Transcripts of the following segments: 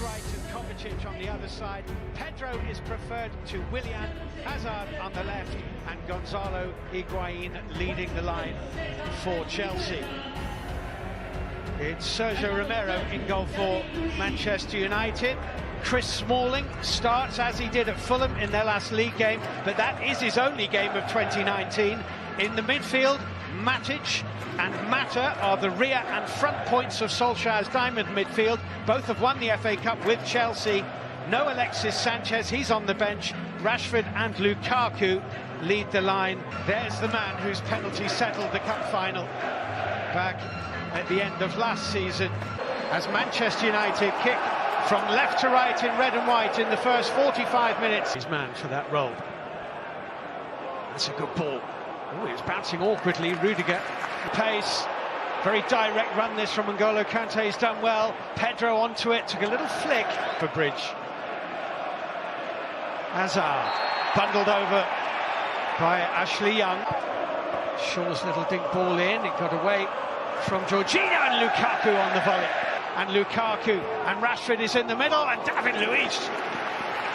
right and Kovacic on the other side. Pedro is preferred to Willian, Hazard on the left, and Gonzalo Higuain leading the line for Chelsea. It's Sergio Romero in goal for Manchester United. Chris Smalling starts as he did at Fulham in their last league game, but that is his only game of 2019. In the midfield, Matic and Mata are the rear and front points of Solskjaer's diamond midfield. Both have won the FA Cup with Chelsea. No Alexis Sanchez, he's on the bench. Rashford and Lukaku lead the line. There's the man whose penalty settled the cup final back at the end of last season, as Manchester United kick from left to right in red and white in the first 45 minutes. His man for that role. That's a good ball. Oh, he was bouncing awkwardly. Rudiger, pace, very direct run this from N'Golo Kante. He's done well. Pedro onto it, took a little flick for Bridge. Hazard, bundled over by Ashley Young. Shaw's little dink ball in, it got away from Jorginho, and Lukaku on the volley. And Lukaku, and Rashford is in the middle, and David Luiz.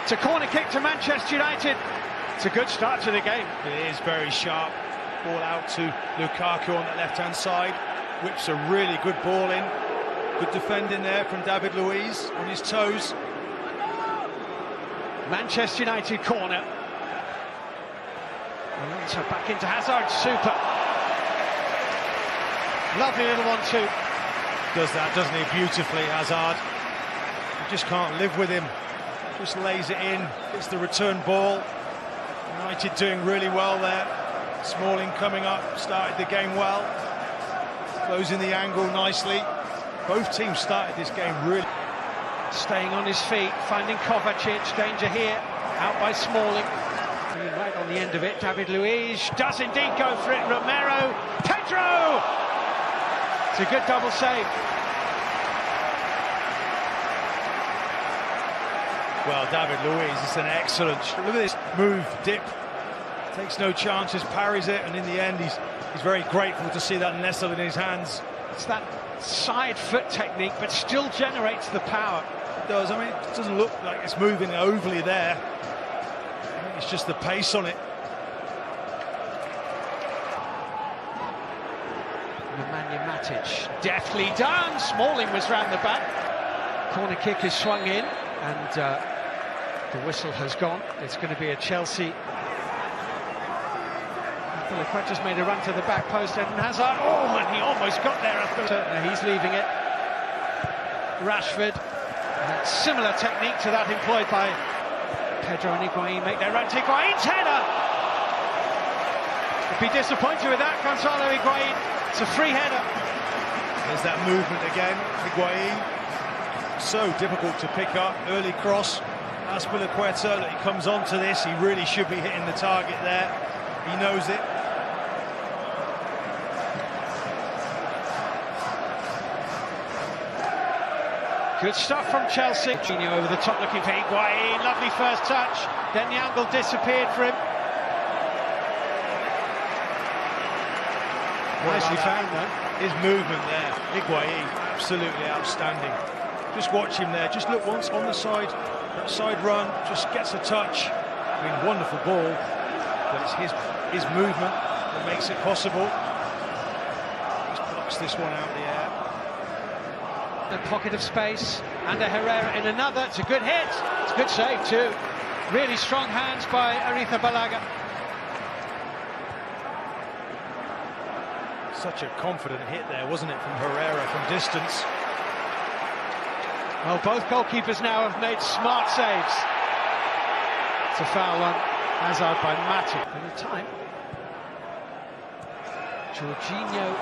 It's a corner kick to Manchester United. It's a good start to the game. It is very sharp. Ball out to Lukaku on the left-hand side. Whips a really good ball in. Good defending there from David Luiz on his toes. Manchester United corner. So back into Hazard, super. Lovely little 1-2. Does that, doesn't he, beautifully, Hazard. You just can't live with him. Just lays it in, it's the return ball. United doing really well there. Smalling coming up, started the game well. Closing the angle nicely. Both teams started this game really. Staying on his feet, finding Kovacic, danger here, out by Smalling. Right on the end of it, David Luiz does indeed go for it. Romero, Pedro! It's a good double save. Well, David Luiz is an excellent. Look at this move, dip. Takes no chances, parries it, and in the end, he's very grateful to see that nestle in his hands. It's that side foot technique, but still generates the power. It does. I mean, it doesn't look like it's moving overly there. I think it's just the pace on it. Nemanja Matic, deftly done. Smalling was round the back. Corner kick is swung in, and the whistle has gone. It's going to be a Chelsea. Just made a run to the back post, and Hazard, oh, and he almost got there after. He's leaving it. Rashford, similar technique to that employed by Pedro and Higuain, make their run to Higuain's header. Would be disappointed with that, Gonzalo Higuain. It's a free header. There's that movement again, Higuain. So difficult to pick up, early cross. Azpilicueta, that he comes onto this, he really should be hitting the target there. He knows it. Good stuff from Chelsea. Jorginho over the top looking for Higuain. Lovely first touch. Then the angle disappeared for him. Nicely found though. His movement there, Higuain, absolutely outstanding. Just watch him there. Just look once on the side. That side run, just gets a touch. I mean, wonderful ball. But it's his movement that makes it possible. Just blocks this one out of the air. A pocket of space, and a Herrera in another. It's a good hit. It's a good save too. Really strong hands by Arrizabalaga. Such a confident hit there, wasn't it, from Herrera from distance? Well, both goalkeepers now have made smart saves. It's a foul one. Hazard by Matic. In the time. Jorginho.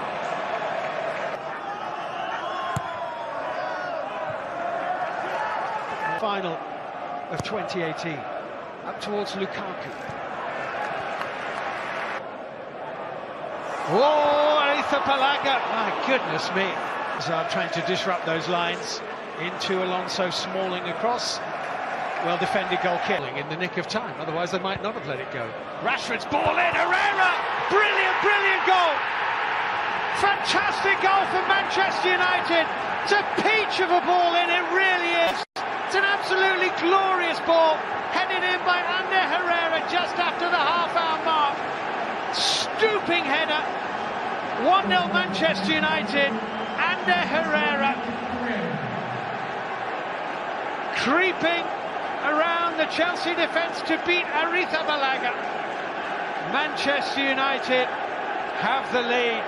Final of 2018. Up towards Lukaku. Oh, Arrizabalaga. My goodness me. Hazard trying to disrupt those lines. Into Alonso, Smalling across. Well defended goal killing in the nick of time, otherwise they might not have let it go. Rashford's ball in, Herrera! Brilliant, brilliant goal! Fantastic goal for Manchester United! It's a peach of a ball in, it really is! That's an absolutely glorious ball, headed in by Ander Herrera just after the half-hour mark. Stooping header. 1-0 Manchester United. Ander Herrera creeping around the Chelsea defence to beat Arrizabalaga. Manchester United have the lead.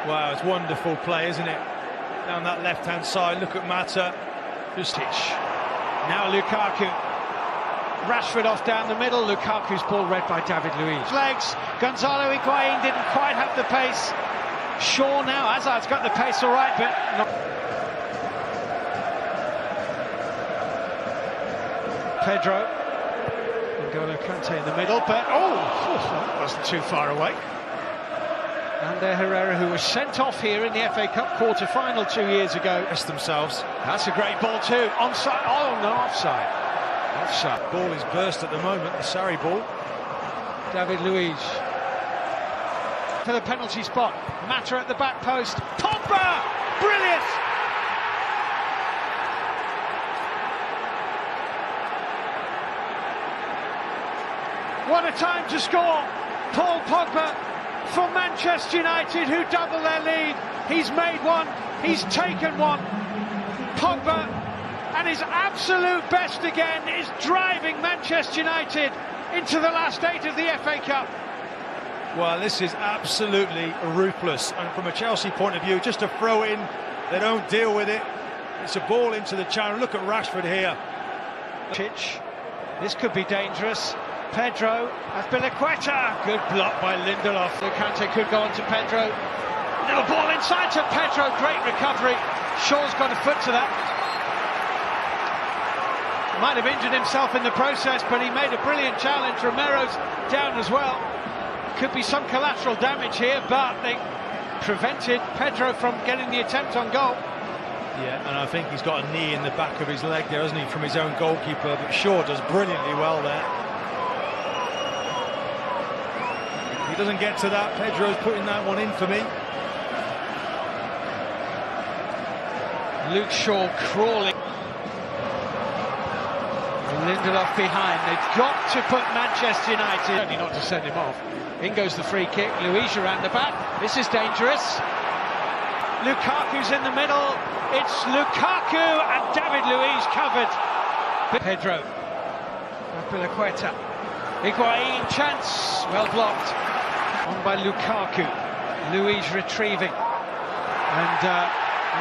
Wow, it's wonderful play, isn't it? Down that left-hand side, look at Mata. Just now Lukaku. Rashford off down the middle. Lukaku's ball read by David Luiz. Legs. Gonzalo Higuain didn't quite have the pace. Shaw now. Hazard's got the pace all right, but not. Pedro. N'Golo Kante in the middle, but that wasn't too far away. Ander Herrera, who was sent off here in the FA Cup quarter-final 2 years ago. Rest themselves. That's a great ball too. Onside. Oh no, offside. Offside. Ball is burst at the moment, the Sarri ball. David Luiz for the penalty spot. Mata at the back post. POGBA! Brilliant! What a time to score! Paul Pogba for Manchester United, who double their lead. He's made one, he's taken one. Pogba, at his absolute best again, is driving Manchester United into the last 8 of the FA Cup. Well, this is absolutely ruthless, and from a Chelsea point of view, just a throw in, they don't deal with it. It's a ball into the channel. Look at Rashford here. This could be dangerous. Pedro, Azpilicueta, good block by Lindelof. Kante could go on to Pedro. Little ball inside to Pedro, great recovery. Shaw's got a foot to that. Might have injured himself in the process, but he made a brilliant challenge. Romero's down as well. Could be some collateral damage here, but they prevented Pedro from getting the attempt on goal. Yeah, and I think he's got a knee in the back of his leg there, hasn't he, from his own goalkeeper, but Shaw does brilliantly well there. He doesn't get to that. Pedro's putting that one in for me. Luke Shaw crawling. Lindelof behind. They've got to put Manchester United. Only not to send him off. In goes the free kick. Luiz around the back. This is dangerous. Lukaku's in the middle. It's Lukaku and David Luiz covered. Pedro. Azpilicueta. Higuain chance. Well blocked. On by Lukaku. Luiz retrieving. And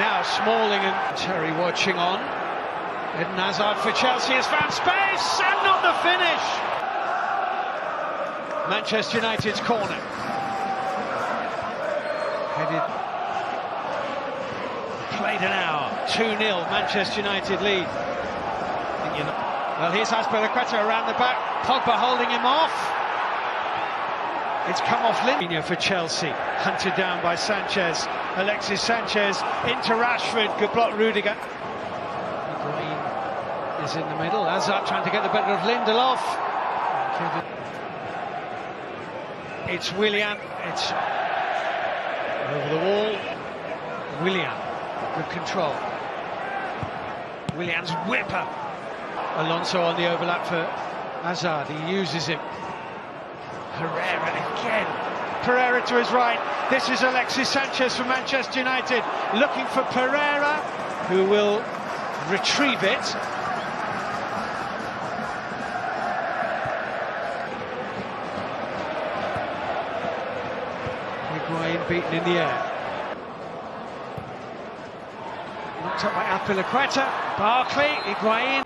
now Smalling and Terry watching on. Eden Hazard for Chelsea has found space and not the finish. Manchester United's corner. Headed. Played an hour. 2-0. Manchester United lead. Well, here's Azpilicueta around the back. Pogba holding him off. It's come off Lindelof for Chelsea. Hunted down by Sanchez. Alexis Sanchez into Rashford. Good block, Rudiger. Higuain is in the middle. Hazard trying to get the better of Lindelof. It's Willian. It's over the wall. Willian. Good control. Willian's whipper. Alonso on the overlap for Hazard. He uses him. Herrera again. Pereira to his right. This is Alexis Sanchez from Manchester United looking for Pereira, who will retrieve it. Higuain beaten in the air. Knocked up by Azpilicueta. Barkley, Higuain.